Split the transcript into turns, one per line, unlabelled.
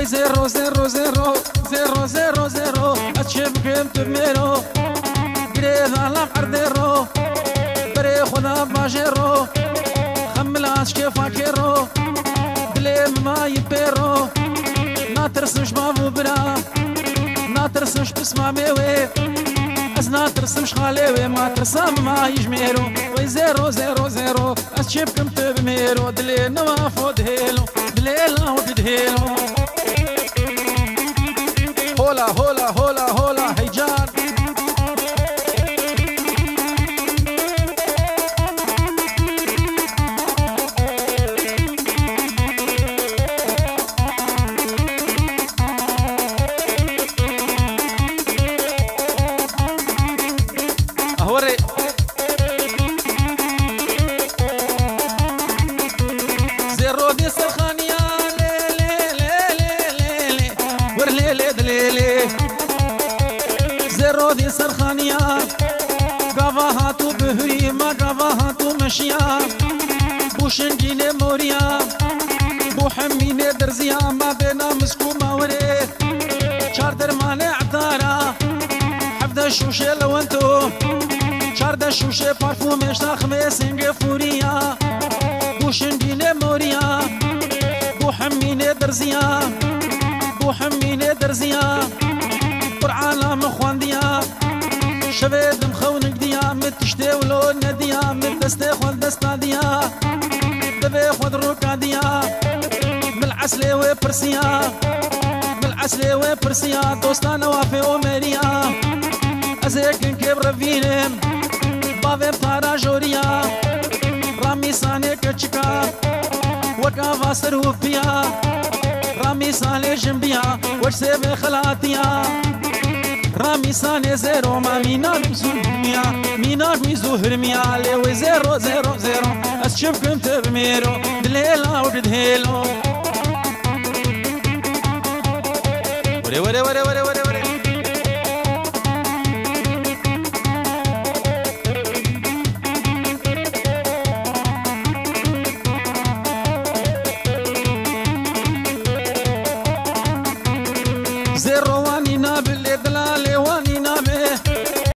وي زيرو زيرو زيرو زيرو زيرو زيرو اتشبكم تبميرو قريب على قرديرو بري خدا باجيرو خملاش كيف فاكيرو بليم ما يبيرو ناترسمش بابو برا ناترسمش بسمع ميوي از ناترسمش خاليوي ما ترسم ما يجميرو وي زيرو زيرو زيرو اتشبكم تبميرو دلي نوافو دهيلو دليلا ودهيلو هولا هولا هولا هولا هيجان اهوري زيرو دي سرخانيا زيرو دي سرخانيا قافا هاتو بهري ما قافا هاتو مشيا بوشنجيني موريا بو حميني درزيا ما بينا مسكو ماوري شار درماني عطارا حفظ شوشي لو انتو شار شوشي بارفومي شتا خميسنج فوريا بوشنجيني موريا بو حميني درزيا بو حميني درزيا قرعانا مخوانديا شبيد مخونك ديا متشتي ولو نديا متستي خود دستا ديا دبي خود روكا ديا بالعسلي وبرسيا بالعسلي وبرسيا دوستانا وافي ومريا ازيكن كبر فينم بافي بطارا جوريا رامي ساني كتشكا وكا فاسر وفيا رامي ساني جنبيا وشسيبي خلاتيا رامي ساني زيرو ما ميناك زهرميا ميناك ميزهرميا ليوي زيرو زيرو زيرو اشبكم تبميرو دليلا ودهيلو وري وري وري وري